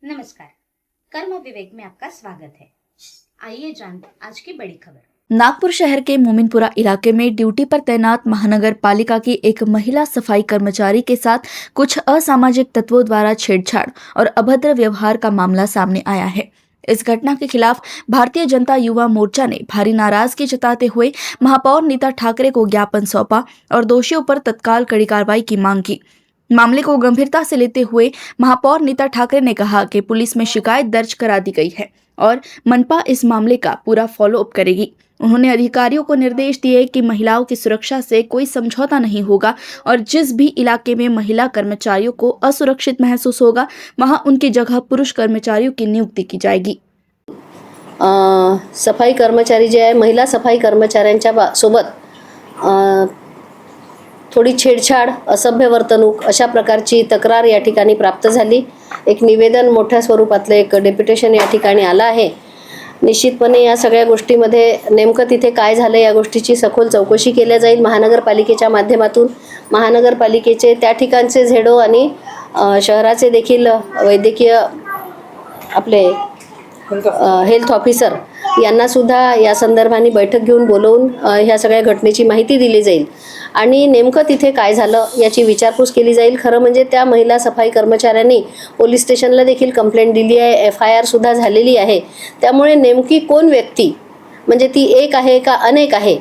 नमस्कार, कर्म विवेक में आपका स्वागत है। आइए जानते आज की बड़ी खबर। नागपुर शहर के मोमिनपुरा इलाके में ड्यूटी पर तैनात महानगर पालिका की एक महिला सफाई कर्मचारी के साथ कुछ असामाजिक तत्वों द्वारा छेड़छाड़ और अभद्र व्यवहार का मामला सामने आया है। इस घटना के खिलाफ भारतीय जनता युवा मोर्चा ने भारी नाराजगी जताते हुए महापौर नीता ठाकरे को ज्ञापन सौंपा और दोषियों पर तत्काल कड़ी कार्रवाई की मांग की। मामले को गंभीरता से लेते हुए महापौर नीता ठाकरे ने कहा कि पुलिस में शिकायत दर्ज करा दी गई है और मनपा इस मामले का पूरा फॉलो अप करेगी। उन्होंने अधिकारियों को निर्देश दिए कि महिलाओं की सुरक्षा से कोई समझौता नहीं होगा और जिस भी इलाके में महिला कर्मचारियों को असुरक्षित महसूस होगा वहां उनकी जगह पुरुष कर्मचारियों की नियुक्ती की जाएगी। सफाई कर्मचारी जे आहे, महिला सफाई कर्मचाऱ्यांच्या सोबत थोडी छेडछाड, असभ्य वर्तणूक अशा प्रकारची तक्रार या ठिकाणी प्राप्त झाली। एक निवेदन मोठ्या स्वरूपातले एक डेप्युटेशन या ठिकाणी आलं आहे। निश्चितपणे या सगळ्या गोष्टीमध्ये नेमकं तिथे काय झालं या गोष्टीची सखोल चौकशी केली जाईल महानगरपालिकेच्या माध्यमातून। महानगरपालिकेचे त्या ठिकाणचे झेडो आणि शहराचे देखील वैद्यकीय आपले हेल्थ ऑफिसर यांना सुद्धा या संदर्भाने बैठक घेऊन बोलवून ह्या सगळ्या घटनेची माहिती दिली जाईल आणि नेमकं तिथे काय झालं याची विचारपूस केली जाईल। खरं म्हणजे त्या महिला सफाई कर्मचाऱ्यांनी पोलीस स्टेशनला देखील कंप्लेंट दिली आहे, FIR सुद्धा झालेली आहे। त्यामुळे नेमकी कोण व्यक्ती म्हणजे ती एक आहे का अनेक आहे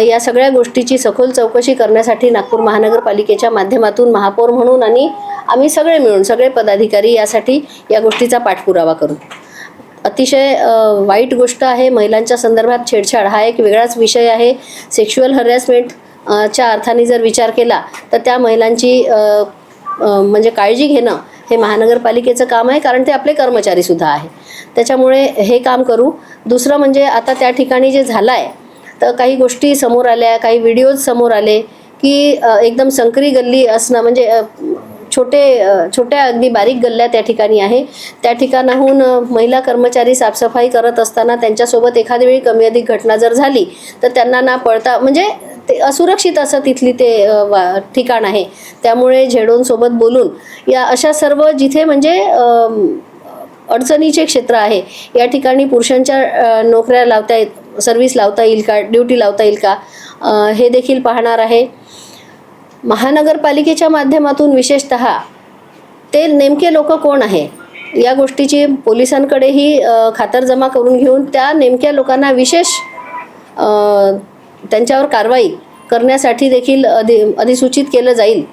या सगळ्या गोष्टीची सखोल चौकशी करण्यासाठी नागपूर महानगरपालिकेच्या माध्यमातून महापौर म्हणून आणि आम्ही सगळे मिळून सगळे पदाधिकारी यासाठी या गोष्टीचा पाठपुरावा करू। अतिशय वाईट गोष्ट आहे। महिलांच्या संदर्भात छेडछाड हा एक वेगळाच विषय आहे। सेक्शुअल हॅरॅसमेंट च्या अर्थाने जर विचार केला तर त्या महिलांची म्हणजे काळजी घेणं हे महानगरपालिकेचं काम आहे, कारण ते आपले कर्मचारी सुद्धा आहे। त्याच्यामुळे हे काम करू। दुसरं म्हणजे आता त्या ठिकाणी जे झालं आहे तर काही गोष्टी समोर आल्या, काही व्हिडिओज समोर आले की एकदम संकरी गल्ली असणं म्हणजे छोट्या अगदी बारीक गल्ल्या त्या ठिकाणी आहे। त्या ठिकाणाहून महिला कर्मचारी साफसफाई करत असताना त्यांच्यासोबत एखाद्या वेळी कमी अधिक घटना जर झाली तर त्यांना ना पळता म्हणजे ते असुरक्षित असं तिथली ते ठिकाण आहे। त्यामुळे झेडोंसोबत बोलून या अशा सर्व जिथे म्हणजे अडचणीचे क्षेत्र आहे या ठिकाणी पुरुषांच्या नोकऱ्या लावता सर्व्हिस लावता येईल का, ड्युटी लावता येईल का हे देखील पाहणार आहे। महानगरपालिकेच्या माध्यमातून विशेषतः ते नेमके लोक कोण आहे या गोष्टीची पोलिसांकडेही खातरजमा करून घेऊन त्या नेमक्या लोकांना विशेष त्यांच्यावर कारवाई करण्यासाठी देखील अधिसूचित केलं जाईल।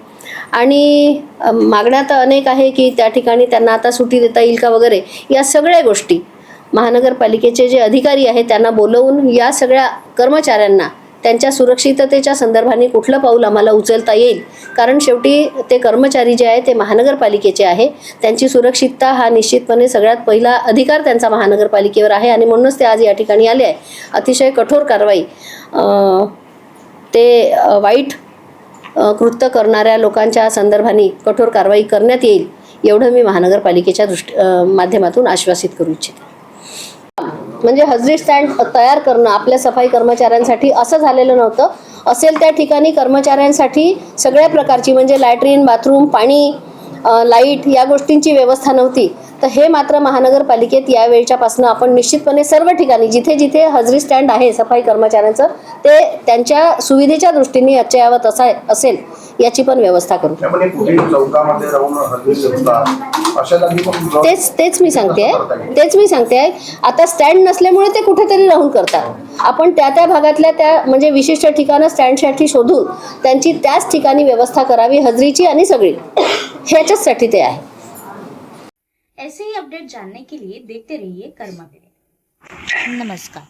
आणि मागण्या तर अनेक आहे की त्या ठिकाणी त्यांना आता सुट्टी देता येईल का वगैरे या सगळ्या गोष्टी महानगरपालिकेचे जे अधिकारी आहेत त्यांना बोलवून या सगळ्या कर्मचाऱ्यांना त्यांच्या सुरक्षिततेच्या संदर्भाने कुठलं पाऊल आम्हाला उचलता येईल, कारण शेवटी ते कर्मचारी जे आहे ते महानगरपालिकेचे आहे। त्यांची सुरक्षितता हा निश्चितपणे सगळ्यात पहिला अधिकार त्यांचा महानगरपालिकेवर आहे आणि म्हणूनच ते आज या ठिकाणी आले आहे। अतिशय कठोर कारवाई ते वाईट कृत्य करणाऱ्या लोकांच्या संदर्भाने कठोर कारवाई करण्यात येईल एवढं मी महानगरपालिकेच्या माध्यमातून आश्वासित करू इच्छिते। म्हणजे हजरी स्टँड तयार करणं आपल्या सफाई कर्मचाऱ्यांसाठी असं झालेलं नव्हतं। असेल त्या ठिकाणी कर्मचाऱ्यांसाठी सगळ्या प्रकारची म्हणजे लॅट्रिन, बाथरूम, पाणी, लाईट या गोष्टींची व्यवस्था नव्हती। तर हे मात्र महानगरपालिकेत यावेळच्यापासून आपण निश्चितपणे सर्व ठिकाणी जिथे जिथे हजरी स्टँड आहे सफाई कर्मचाऱ्यांचं ते त्यांच्या सुविधेच्या दृष्टीने अद्ययावत असेल याची पण व्यवस्था करू। तेच मी सांगते आता स्टँड नसल्यामुळे ते कुठेतरी राहून करतात। आपण त्या भागातल्या त्या म्हणजे विशिष्ट ठिकाणं स्टँडसाठी शोधून त्यांची त्याच ठिकाणी व्यवस्था करावी हजरीची आणि सगळी ह्याच्यासाठी ते आहे। ऐसे ही अपडेट जानने के लिए देखते रहिए कर्म विवेक। नमस्कार।